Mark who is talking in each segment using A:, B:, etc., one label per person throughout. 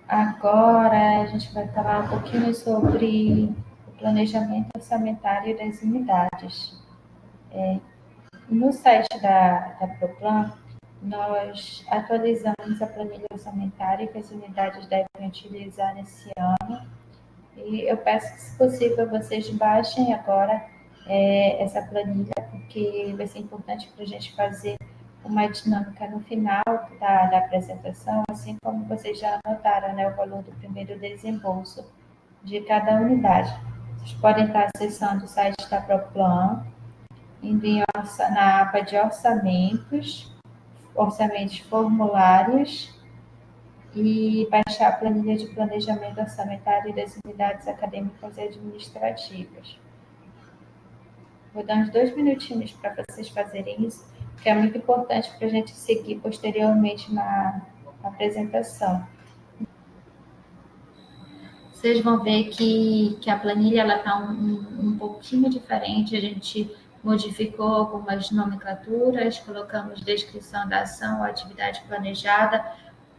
A: Agora a gente vai falar um pouquinho sobre o planejamento orçamentário das unidades. No site da Proplan, nós atualizamos a planilha orçamentária que as unidades devem utilizar nesse ano. E eu peço que, se possível, vocês baixem agora essa planilha, porque vai ser importante para a gente fazer uma dinâmica no final da apresentação, assim como vocês já anotaram, né, o valor do primeiro desembolso de cada unidade. Vocês podem estar acessando o site da Proplan, indo na aba de orçamentos, formulários, e baixar a planilha de planejamento orçamentário das unidades acadêmicas e administrativas. Vou dar uns 2 minutinhos para vocês fazerem isso, que é muito importante para a gente seguir posteriormente na apresentação. Vocês vão ver que a planilha está um pouquinho diferente. A gente modificou algumas nomenclaturas, colocamos descrição da ação, atividade planejada,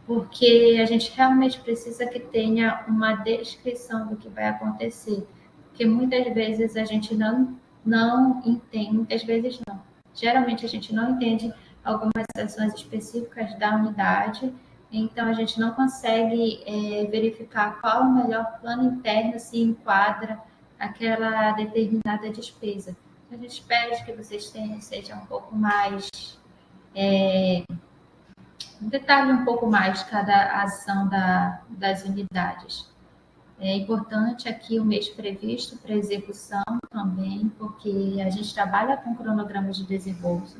A: porque a gente realmente precisa que tenha uma descrição do que vai acontecer, porque muitas vezes a gente não entende, muitas vezes não, geralmente a gente não entende algumas ações específicas da unidade, então a gente não consegue verificar qual o melhor plano interno se enquadra aquela determinada despesa. A gente pede que vocês sejam um pouco mais detalhe um pouco mais cada ação das unidades. É importante aqui o mês previsto para execução também, porque a gente trabalha com cronogramas de desembolso.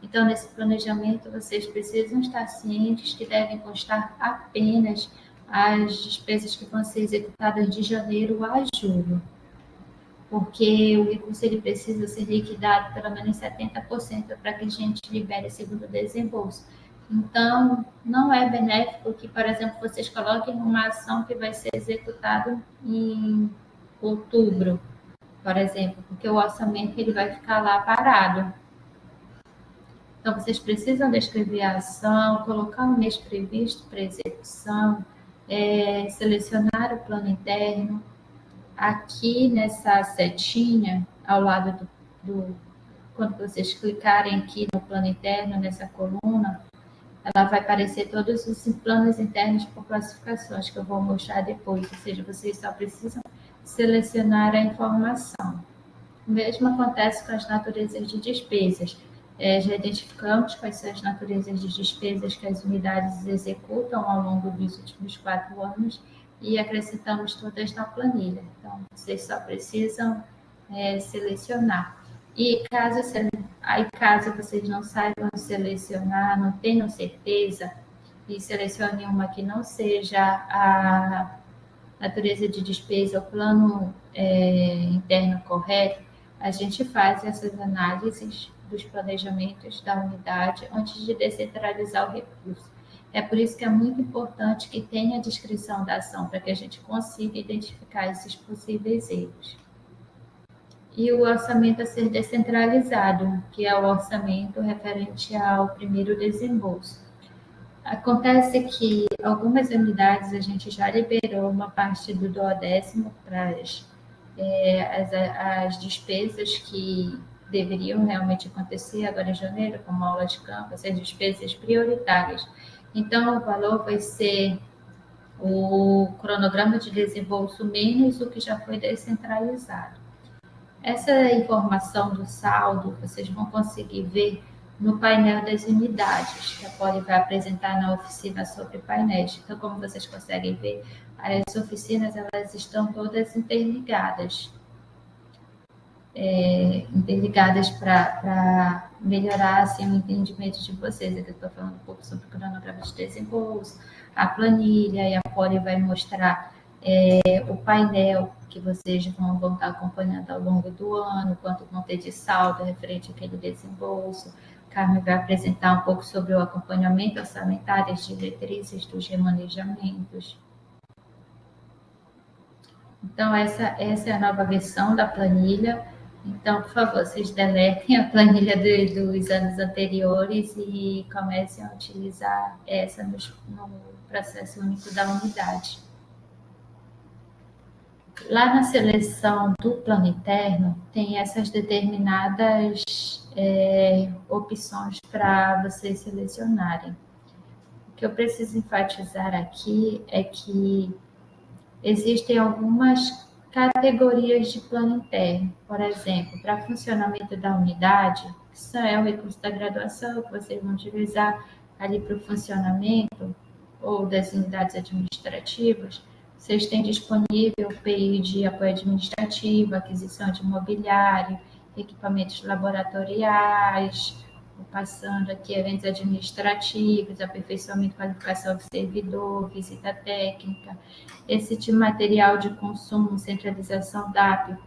A: Então, nesse planejamento, vocês precisam estar cientes que devem constar apenas as despesas que vão ser executadas de janeiro a julho, porque o recurso ele precisa ser liquidado pelo menos 70% para que a gente libere o segundo desembolso. Então, não é benéfico que, por exemplo, vocês coloquem uma ação que vai ser executada em outubro, por exemplo, porque o orçamento ele vai ficar lá parado. Então, vocês precisam descrever a ação, colocar o mês previsto para execução, selecionar o plano interno. Aqui nessa setinha, ao lado quando vocês clicarem aqui no plano interno, nessa coluna, ela vai aparecer todos os planos internos por classificações que eu vou mostrar depois, ou seja, vocês só precisam selecionar a informação. O mesmo acontece com as naturezas de despesas. Já identificamos quais são as naturezas de despesas que as unidades executam ao longo dos últimos 4 anos e acrescentamos todas na planilha. Então, vocês só precisam selecionar. E caso vocês não saibam selecionar, não tenham certeza, e selecione uma que não seja a natureza de despesa, o plano interno correto, a gente faz essas análises dos planejamentos da unidade antes de descentralizar o recurso. É por isso que é muito importante que tenha a descrição da ação, para que a gente consiga identificar esses possíveis erros. E o orçamento a ser descentralizado, que é o orçamento referente ao primeiro desembolso. Acontece que algumas unidades a gente já liberou uma parte do duodécimo para as despesas que deveriam realmente acontecer agora em janeiro, como aula de campo, as despesas prioritárias. Então, o valor vai ser o cronograma de desembolso menos o que já foi descentralizado. Essa informação do saldo vocês vão conseguir ver no painel das unidades, que a Poli vai apresentar na oficina sobre painéis. Então, como vocês conseguem ver, as oficinas elas estão todas interligadas. Interligadas para melhorar assim, o entendimento de vocês. Aqui eu estou falando um pouco sobre o cronograma de desembolso, a planilha, e a Poli vai mostrar o painel que vocês vão estar acompanhando ao longo do ano, quanto vão ter de saldo referente àquele desembolso. Carmen vai apresentar um pouco sobre o acompanhamento orçamentário, as diretrizes dos remanejamentos. Então, essa é a nova versão da planilha. Então, por favor, vocês deletem a planilha dos anos anteriores e comecem a utilizar essa no processo único da unidade. Lá na seleção do plano interno, tem essas determinadas opções para vocês selecionarem. O que eu preciso enfatizar aqui é que existem algumas categorias de plano interno. Por exemplo, para funcionamento da unidade, que é o recurso da graduação que vocês vão utilizar ali para o funcionamento ou das unidades administrativas, vocês têm disponível o PI de apoio administrativo, aquisição de imobiliário, equipamentos laboratoriais, passando aqui eventos administrativos, aperfeiçoamento e qualificação do servidor, visita técnica, esse tipo de material de consumo, centralização DAP.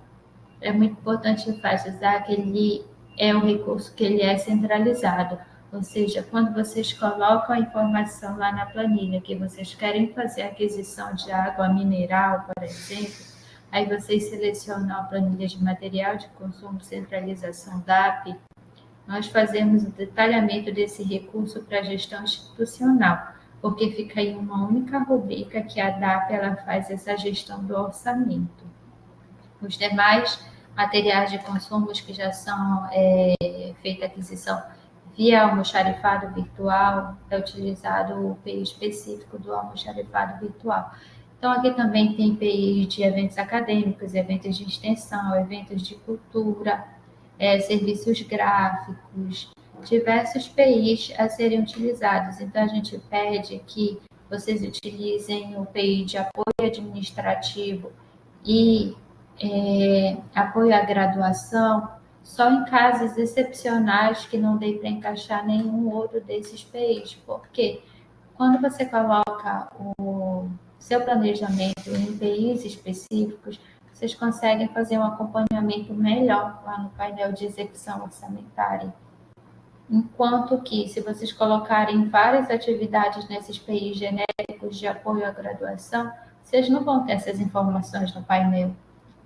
A: É muito importante enfatizar que ele é um recurso que ele é centralizado, ou seja, quando vocês colocam a informação lá na planilha que vocês querem fazer aquisição de água mineral, por exemplo, aí vocês selecionam a planilha de material de consumo, centralização DAP, nós fazemos o detalhamento desse recurso para a gestão institucional, porque fica em uma única rubrica que a DAP ela faz essa gestão do orçamento. Os demais materiais de consumos que já são feita aquisição via almoxarifado virtual, é utilizado o PI específico do almoxarifado virtual. Então, aqui também tem PI de eventos acadêmicos, eventos de extensão, eventos de cultura, serviços gráficos, diversos PIs a serem utilizados. Então, a gente pede que vocês utilizem o PI de apoio administrativo e apoio à graduação só em casos excepcionais que não dê para encaixar nenhum outro desses PIs, porque quando você coloca o seu planejamento em PIs específicos, vocês conseguem fazer um acompanhamento melhor lá no painel de execução orçamentária. Enquanto que, se vocês colocarem várias atividades nesses PIs genéricos de apoio à graduação, vocês não vão ter essas informações no painel.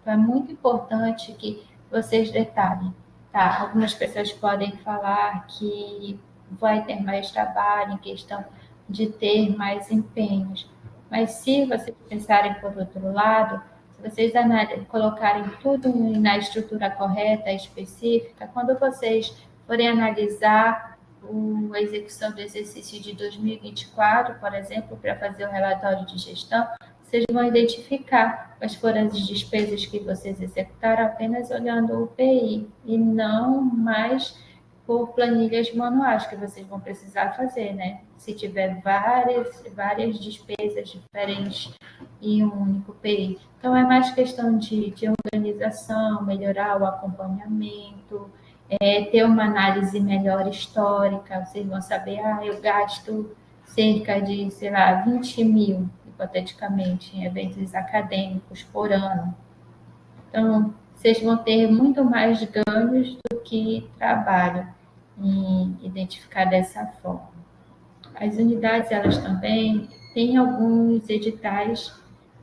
A: Então, é muito importante que vocês detalhem. Tá? Algumas pessoas podem falar que vai ter mais trabalho em questão de ter mais empenhos. Mas se vocês pensarem por outro lado, se vocês colocarem tudo na estrutura correta, específica, quando vocês forem analisar a execução do exercício de 2024, por exemplo, para fazer o relatório de gestão, vocês vão identificar quais foram as despesas que vocês executaram apenas olhando o PI e não mais por planilhas manuais que vocês vão precisar fazer, né? Se tiver várias despesas diferentes em um único PI. Então, é mais questão de organização, melhorar o acompanhamento, ter uma análise melhor histórica, vocês vão saber, eu gasto cerca de, 20 mil, hipoteticamente, em eventos acadêmicos por ano. Então, vocês vão ter muito mais ganhos do que trabalho em identificar dessa forma. As unidades, elas também têm alguns editais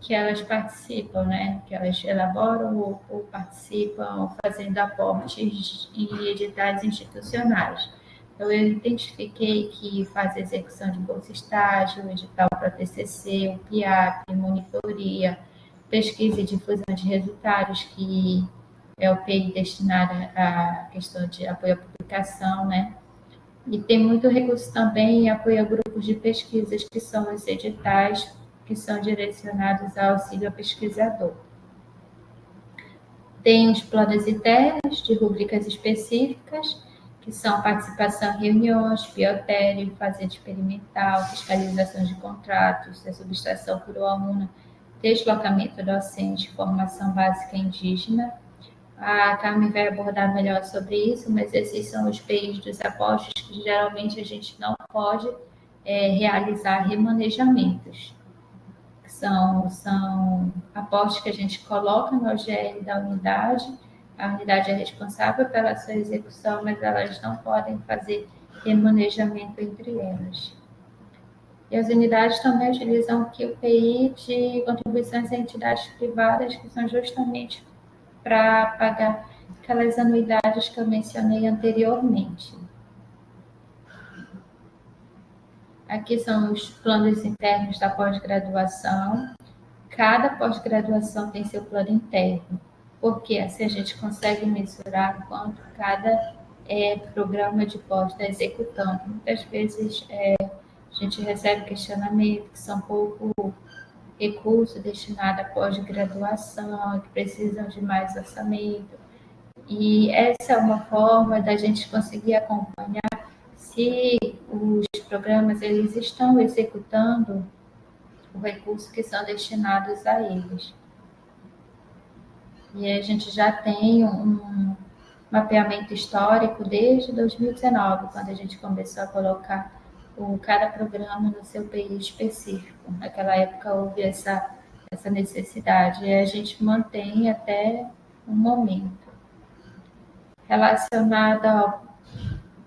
A: que elas participam, né? Que elas elaboram ou participam fazendo aportes em editais institucionais. Então, eu identifiquei que faz execução de bolsa estágio, edital para TCC, o PIAP, monitoria, pesquisa e difusão de resultados, que é o PI destinado à questão de apoio à publicação, né? E tem muito recurso também em apoio a grupos de pesquisas, que são os editais que são direcionados ao auxílio ao pesquisador. Tem os planos internos de rubricas específicas, que são participação em reuniões, biotério, fazenda experimental, fiscalização de contratos, a subtração por UAUNA, deslocamento docente, formação básica indígena. A Carmen vai abordar melhor sobre isso, mas esses são os PIs dos apostos que geralmente a gente não pode realizar remanejamentos. São apostos que a gente coloca no OGL da unidade, a unidade é responsável pela sua execução, mas elas não podem fazer remanejamento entre elas. E as unidades também utilizam aqui o PI de contribuições a entidades privadas, que são justamente para pagar aquelas anuidades que eu mencionei anteriormente. Aqui são os planos internos da pós-graduação. Cada pós-graduação tem seu plano interno, porque assim a gente consegue mensurar quanto cada programa de pós está executando. Muitas vezes a gente recebe questionamento que são pouco recursos destinados à pós-graduação, que precisam de mais orçamento. E essa é uma forma da gente conseguir acompanhar se os programas eles estão executando o recurso que são destinados a eles. E a gente já tem um mapeamento histórico desde 2019, quando a gente começou a colocar cada programa no seu PI específico. Naquela época houve essa necessidade, e a gente mantém até o momento. Relacionada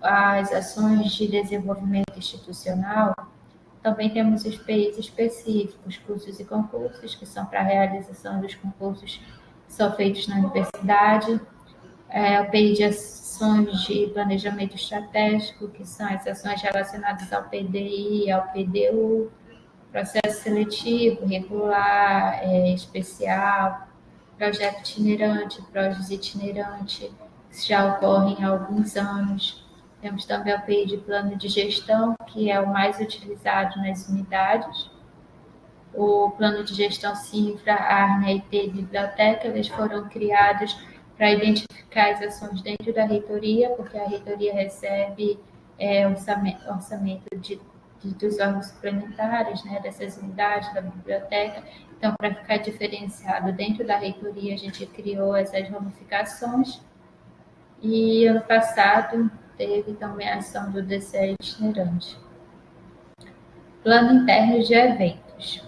A: às ações de desenvolvimento institucional, também temos os PIs específicos, cursos e concursos, que são para a realização dos concursos que são feitos na universidade, o PI de ações de planejamento estratégico, que são as ações relacionadas ao PDI, ao PDU, processo seletivo, regular, especial, projeto itinerante, projetos itinerante, que já ocorrem há alguns anos. Temos também o PI de plano de gestão, que é o mais utilizado nas unidades. O plano de gestão Sinfra, Arna, IT e Biblioteca, eles foram criados para identificar as ações dentro da reitoria, porque a reitoria recebe orçamento dos órgãos suplementares, né, dessas unidades, da biblioteca. Então, para ficar diferenciado dentro da reitoria, a gente criou essas ramificações. E ano passado teve também a ação do DCE itinerante. Plano interno de eventos.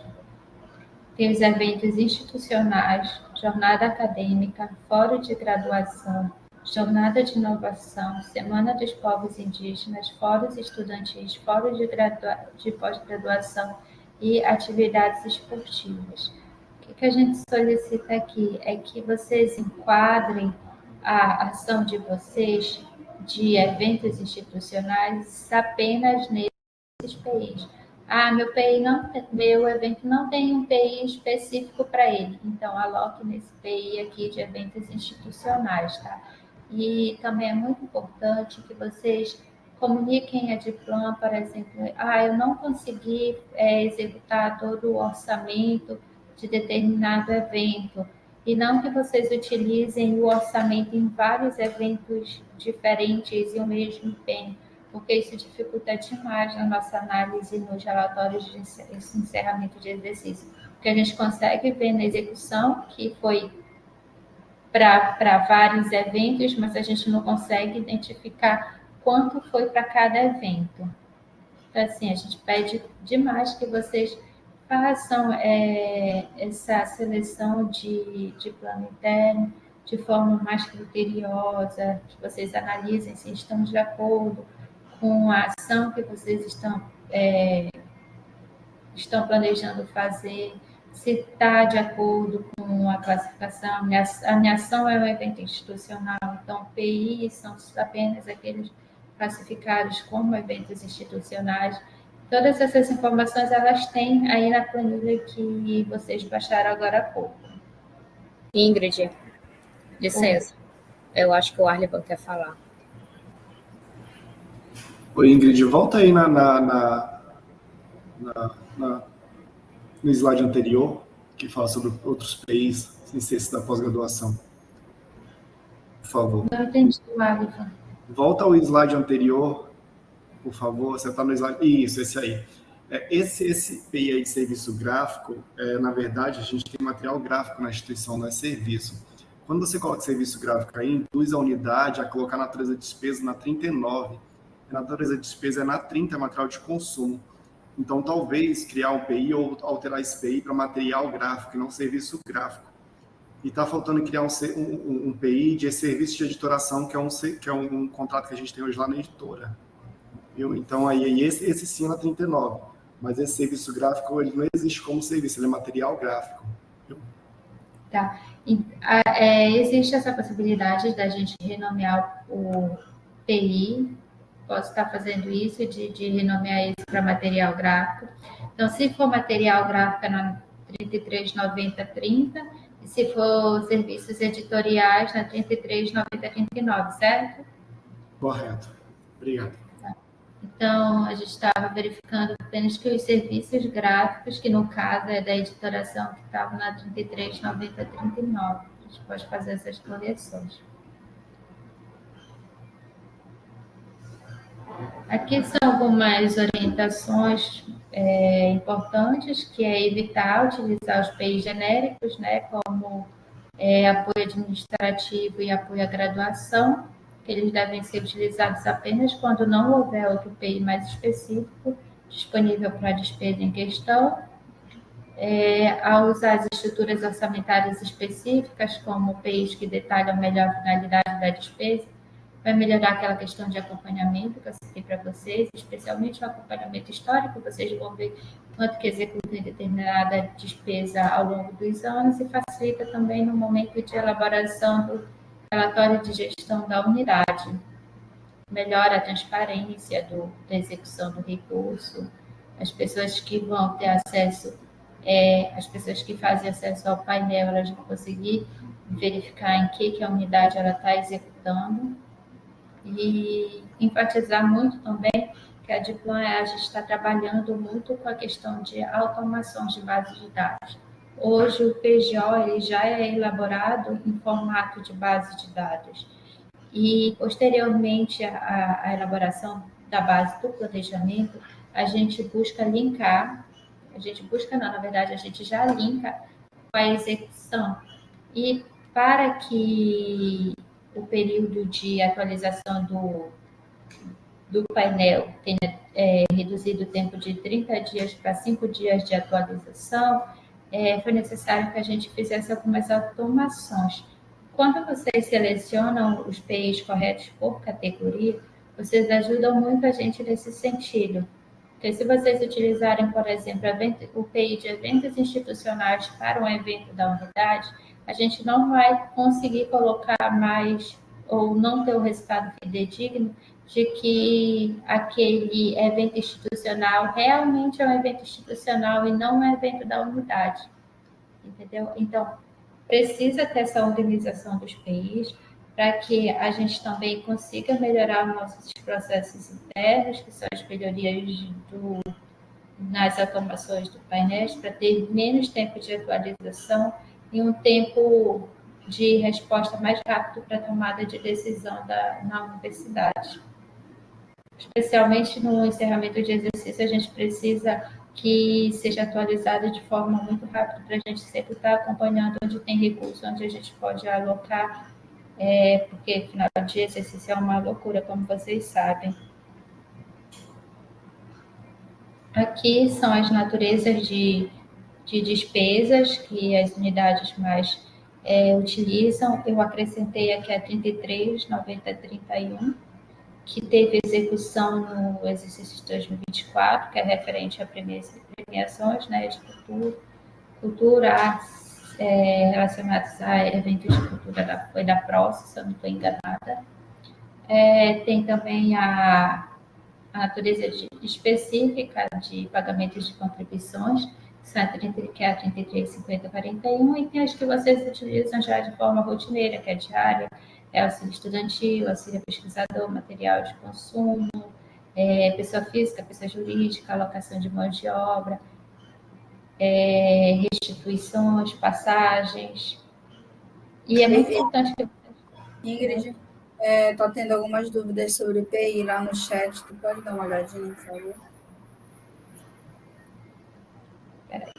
A: Tem os eventos institucionais, jornada acadêmica, fórum de graduação, jornada de inovação, Semana dos Povos Indígenas, fóruns estudantis, fórum de pós-graduação e atividades esportivas. O que a gente solicita aqui é que vocês enquadrem a ação de vocês de eventos institucionais apenas nesses PIs. Meu evento não tem um PI específico para ele, então aloque nesse PI aqui de eventos institucionais, tá? E também é muito importante que vocês comuniquem a Diplan, por exemplo, eu não consegui executar todo o orçamento de determinado evento, e não que vocês utilizem o orçamento em vários eventos diferentes e o mesmo empenho, porque isso dificulta demais na nossa análise nos relatórios de encerramento de exercício. Porque a gente consegue ver na execução que foi para vários eventos, mas a gente não consegue identificar quanto foi para cada evento. Então, assim, a gente pede demais que vocês façam essa seleção de plano interno de forma mais criteriosa, que vocês analisem se estão de acordo com a ação que vocês estão planejando fazer, se está de acordo com a classificação. A minha ação é um evento institucional, então PI são apenas aqueles classificados como eventos institucionais. Todas essas informações, elas têm aí na planilha que vocês baixaram agora há pouco.
B: Ingrid, licença. Eu acho que o Arlivan quer falar.
C: Oi, Ingrid, volta aí no slide anterior, que fala sobre outros PIs, sem ser esse da pós-graduação. Por favor.
A: Não entendi, Arlivan.
C: Volta ao slide anterior, por favor. Você está no slide... Isso, esse aí. Esse PI aí de serviço gráfico, na verdade, a gente tem material gráfico na instituição, não é serviço. Quando você coloca serviço gráfico aí, induz a unidade a colocar a natureza de despesa na 39. A natureza de despesa é na 30, material de consumo. Então, talvez criar um PI ou alterar esse PI para material gráfico e não serviço gráfico. E está faltando criar um PI de serviço de editoração, que é um contrato que a gente tem hoje lá na editora. Viu? Então, aí esse sim é na 39. Mas esse serviço gráfico, ele não existe como serviço, ele é material gráfico. Viu?
A: Tá. Existe essa possibilidade da gente renomear o PI, posso estar fazendo isso, de renomear isso para material gráfico. Então, se for material gráfico, é na 339030, e se for serviços editoriais, na 339039, certo?
C: Correto. Obrigado.
A: Então, a gente estava verificando apenas que os serviços gráficos, que no caso é da editoração, que estavam na 339039. A gente pode fazer essas correções. Aqui são algumas orientações importantes, que é evitar utilizar os PIs genéricos, né, como apoio administrativo e apoio à graduação, que eles devem ser utilizados apenas quando não houver outro PI mais específico disponível para a despesa em questão. Ao usar as estruturas orçamentárias específicas, como PIs que detalham melhor a finalidade da despesa, vai melhorar aquela questão de acompanhamento que eu citei para vocês, especialmente o acompanhamento histórico. Vocês vão ver quanto que executa em determinada despesa ao longo dos anos e facilita também no momento de elaboração do relatório de gestão da unidade. Melhora a transparência da execução do recurso. As pessoas que vão ter acesso, as pessoas que fazem acesso ao painel, elas vão conseguir verificar em que a unidade está executando. E enfatizar muito também que a Diploage está trabalhando muito com a questão de automações de bases de dados. Hoje, o PGO ele já é elaborado em formato de base de dados. E, posteriormente à elaboração da base do planejamento, a gente busca linkar, a gente já linka com a execução. E para que o período de atualização do painel tenha reduzido o tempo de 30 dias para 5 dias de atualização, foi necessário que a gente fizesse algumas automações. Quando vocês selecionam os PIs corretos por categoria, vocês ajudam muito a gente nesse sentido. Porque se vocês utilizarem, por exemplo, o PI de eventos institucionais para um evento da unidade, a gente não vai conseguir colocar mais ou não ter o resultado fidedigno de que aquele evento institucional realmente é um evento institucional e não um evento da unidade. Entendeu? Então, precisa ter essa organização dos PIs para que a gente também consiga melhorar nossos processos internos, que são as melhorias nas automações do painéis, para ter menos tempo de atualização e um tempo de resposta mais rápido para a tomada de decisão na universidade. Especialmente no encerramento de exercício, a gente precisa que seja atualizado de forma muito rápida para a gente sempre estar acompanhando onde tem recurso, onde a gente pode alocar, porque final de exercício é uma loucura, como vocês sabem. Aqui são as naturezas de despesas que as unidades mais utilizam. Eu acrescentei aqui a 33, 90, 31, que teve execução no exercício de 2024, que é referente a premiações, né, de cultura, artes relacionadas a eventos de cultura foi da PROS, se eu não estou enganada. Tem também a natureza específica de pagamentos de contribuições, que é a 33, 50, 41, e tem as que vocês utilizam já de forma rotineira, que é diária, auxílio estudantil, auxílio pesquisador, material de consumo, pessoa física, pessoa jurídica, alocação de mão de obra, restituições, passagens. E é muito importante que...
D: Ingrid, estou tendo algumas dúvidas sobre o PI lá no chat. Tu pode dar uma olhadinha, por favor?
A: Peraí.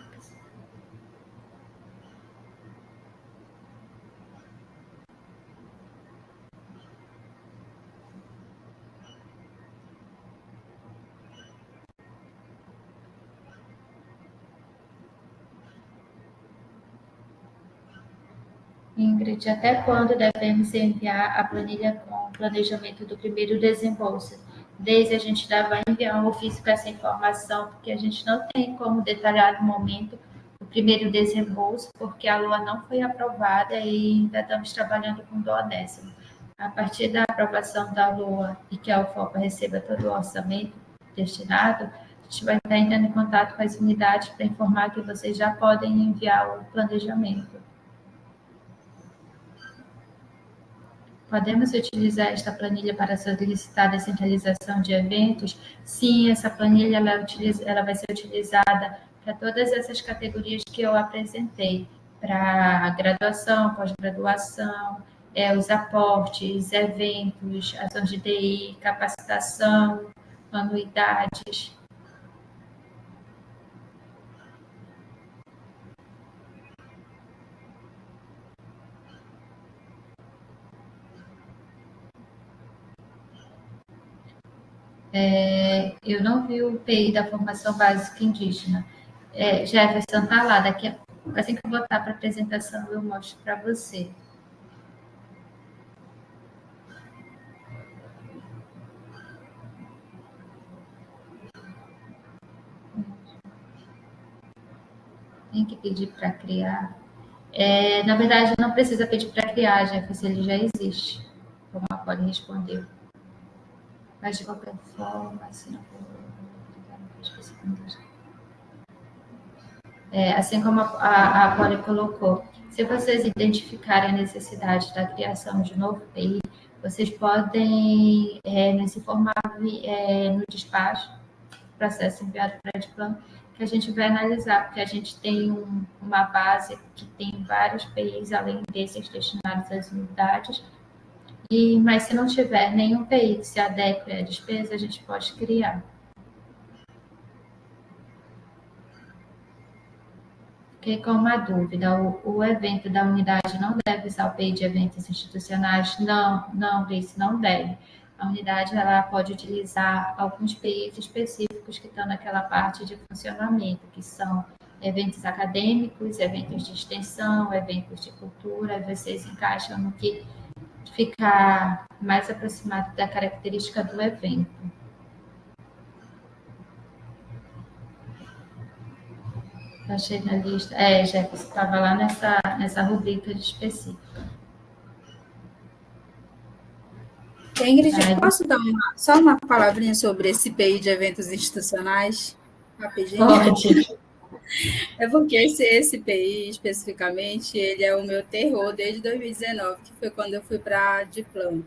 A: Ingrid, até quando devemos enviar a planilha com o planejamento do primeiro desembolso? Desde a gente vai enviar um ofício com essa informação, porque a gente não tem como detalhar no momento o primeiro desembolso, porque a LOA não foi aprovada e ainda estamos trabalhando com duodécimo. A partir da aprovação da LOA e que a UFOPA receba todo o orçamento destinado, a gente vai estar entrando em contato com as unidades para informar que vocês já podem enviar o planejamento. Podemos utilizar esta planilha para solicitar a descentralização de eventos? Sim, essa planilha ela vai ser utilizada para todas essas categorias que eu apresentei, para graduação, pós-graduação, os aportes, eventos, ações de DI, capacitação, anuidades. Eu não vi o PI da formação básica indígena. Jefferson está lá, assim que eu voltar para a apresentação, eu mostro para você. Tem que pedir para criar. Na verdade, não precisa pedir para criar, Jefferson, ele já existe, como a Poli respondeu. Mas, de qualquer forma, assim, assim como a Poli colocou, se vocês identificarem a necessidade da criação de novo PI, vocês podem nos informar no despacho, processo enviado para a Edplan, que a gente vai analisar, porque a gente tem uma base que tem vários PIs, além desses destinados às unidades, mas se não tiver nenhum PI que se adeque à despesa, a gente pode criar. Fiquei com uma dúvida, o evento da unidade não deve usar o PI de eventos institucionais? Não, Grace, não deve. A unidade ela pode utilizar alguns PIs específicos que estão naquela parte de funcionamento, que são eventos acadêmicos, eventos de extensão, eventos de cultura, vocês encaixam no que fica mais aproximado da característica do evento. Achei na lista. Jefferson, estava lá nessa rubrica específica.
D: Ingrid, posso dar só uma palavrinha sobre esse PI de eventos institucionais? Rapidinho.
A: Pode.
D: É porque esse PI, especificamente, ele é o meu terror desde 2019, que foi quando eu fui para a Diploma.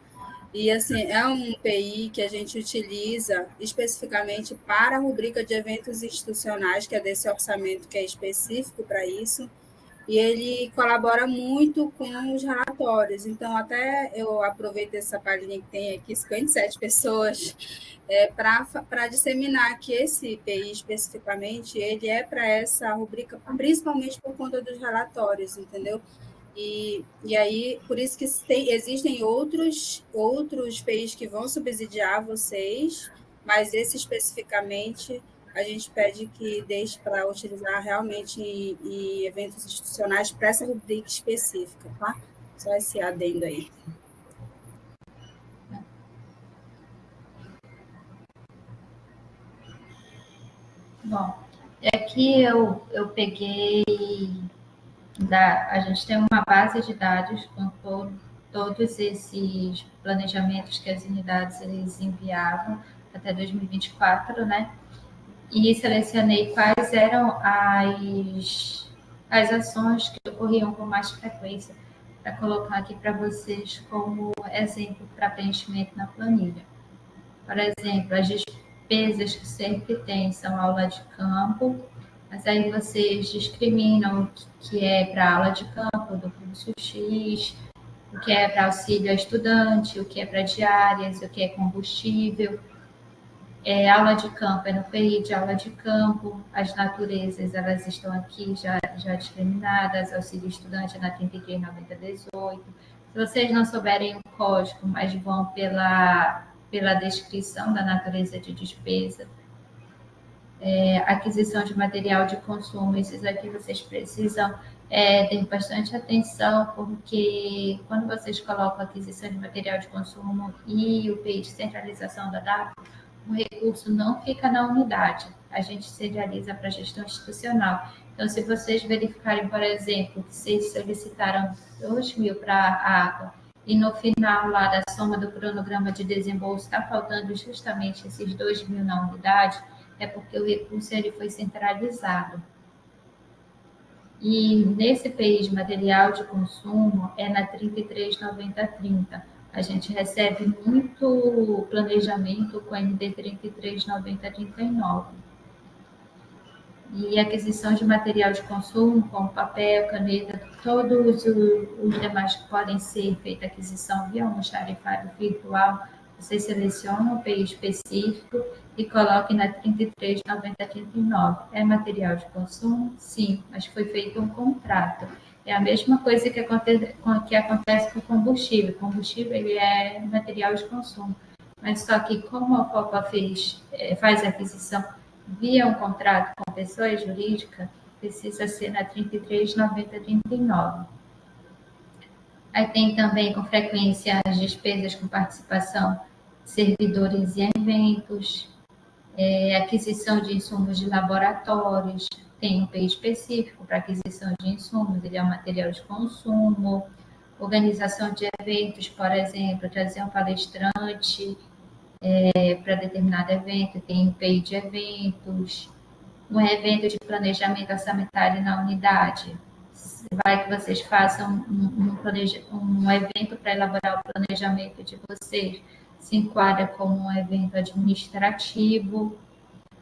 D: E, assim, é um PI que a gente utiliza especificamente para a rubrica de eventos institucionais, que é desse orçamento que é específico para isso, e ele colabora muito com os relatórios. Então, até eu aproveito essa página que tem aqui, 57 pessoas, para disseminar que esse PI, especificamente, ele é para essa rubrica, principalmente por conta dos relatórios, entendeu? E aí, por isso que existem outros PIs que vão subsidiar vocês, mas esse especificamente a gente pede que deixe para utilizar realmente em eventos institucionais para essa rubrica específica, tá? Só esse adendo aí.
A: Bom, aqui eu peguei a gente tem uma base de dados com todos esses planejamentos que as unidades eles enviavam até 2024, né? E selecionei quais eram as ações que ocorriam com mais frequência, para colocar aqui para vocês como exemplo para preenchimento na planilha. Por exemplo, as despesas que sempre tem são aula de campo, mas aí vocês discriminam o que é para aula de campo do curso X, o que é para auxílio a estudante, o que é para diárias, o que é combustível. Aula de campo é no PI de aula de campo, as naturezas elas estão aqui já discriminadas, auxílio estudante é na 33.90.18. Se vocês não souberem o código, mas vão pela descrição da natureza de despesa, aquisição de material de consumo, esses aqui vocês precisam ter bastante atenção, porque quando vocês colocam aquisição de material de consumo e o PI de centralização da data, o recurso não fica na unidade. a gente serializa para a gestão institucional. Então, se vocês verificarem, por exemplo, que vocês solicitaram 2.000 para a água e no final lá da soma do cronograma de desembolso está faltando justamente esses 2.000 na unidade, é porque o recurso ele foi centralizado. E nesse PI de material de consumo é na 339030. A gente recebe muito planejamento com MD 339039. E aquisição de material de consumo, como papel, caneta, todos os demais que podem ser feita aquisição via um tarifário virtual, você seleciona um PI específico e coloque na 339039. É material de consumo? Sim, mas foi feito um contrato. É a mesma coisa que acontece com combustível. Combustível ele é material de consumo, mas só que como a FOPA faz a aquisição via um contrato com pessoa jurídica, precisa ser na 339039. Aí tem também, com frequência, as despesas com participação de servidores e eventos, aquisição de insumos de laboratórios, tem um PI específico para aquisição de insumos, ele é um material de consumo, organização de eventos, por exemplo, trazer um palestrante para determinado evento, tem um PI de eventos, um evento de planejamento orçamentário na unidade. Vai que vocês façam um evento para elaborar o planejamento de vocês, se enquadra como um evento administrativo,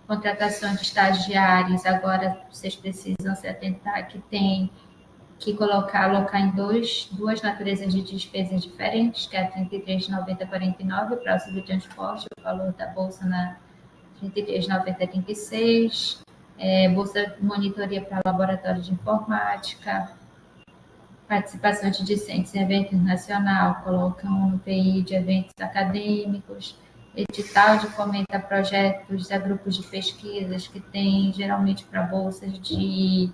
A: contratação de estagiários, agora vocês precisam se atentar que tem que alocar em duas naturezas de despesas diferentes, que é a 339049, o prazo do transporte, o valor da bolsa na 339036, bolsa de monitoria para laboratório de informática, participação de discentes em evento nacional, colocam no PI de eventos acadêmicos, edital de fomento a projetos, a grupos de pesquisas, que tem geralmente para bolsas de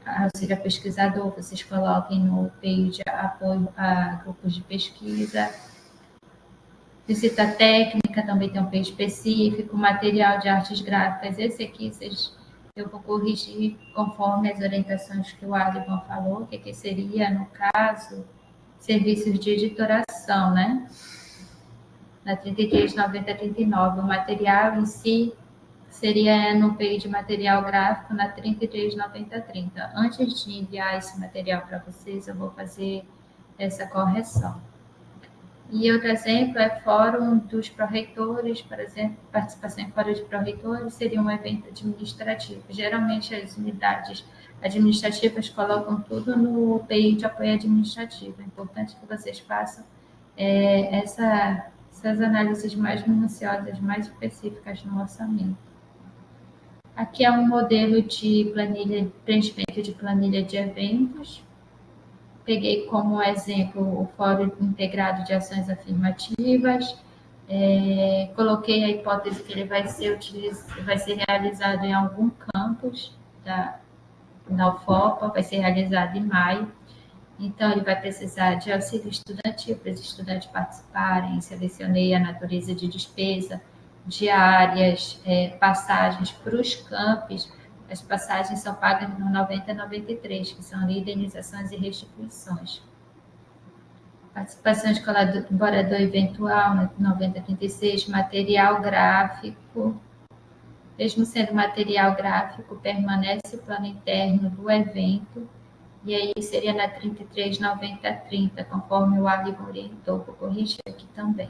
A: auxílio a pesquisador, vocês coloquem no PI de apoio a grupos de pesquisa. Visita técnica, também tem um PI específico, material de artes gráficas, esse aqui eu vou corrigir conforme as orientações que o Adrivan falou, que seria, no caso, serviços de editoração, né? Na 339039, o material em si seria no PI de material gráfico na 339030. Antes de enviar esse material para vocês, eu vou fazer essa correção. E outro exemplo é fórum dos pró-reitores, por exemplo, participação em fórum de pró-reitores seria um evento administrativo. Geralmente as unidades administrativas colocam tudo no PI de apoio administrativo. É importante que vocês façam essas análises mais minuciosas, mais específicas no orçamento. Aqui é um modelo de preenchimento de planilha de eventos. Peguei como exemplo o Fórum Integrado de Ações Afirmativas. Coloquei a hipótese que ele vai ser realizado em algum campus da UFOPA, vai ser realizado em maio. Então, ele vai precisar de auxílio estudantil para os estudantes participarem. Selecionei a natureza de despesa, diárias, passagens para os campos. As passagens são pagas no 9093, que são indenizações e restituições. Participação de colaborador eventual, no 9036, material gráfico. Mesmo sendo material gráfico, permanece o plano interno do evento. E aí seria na 339030, conforme o Adrivan orientou, vou corrigir aqui também.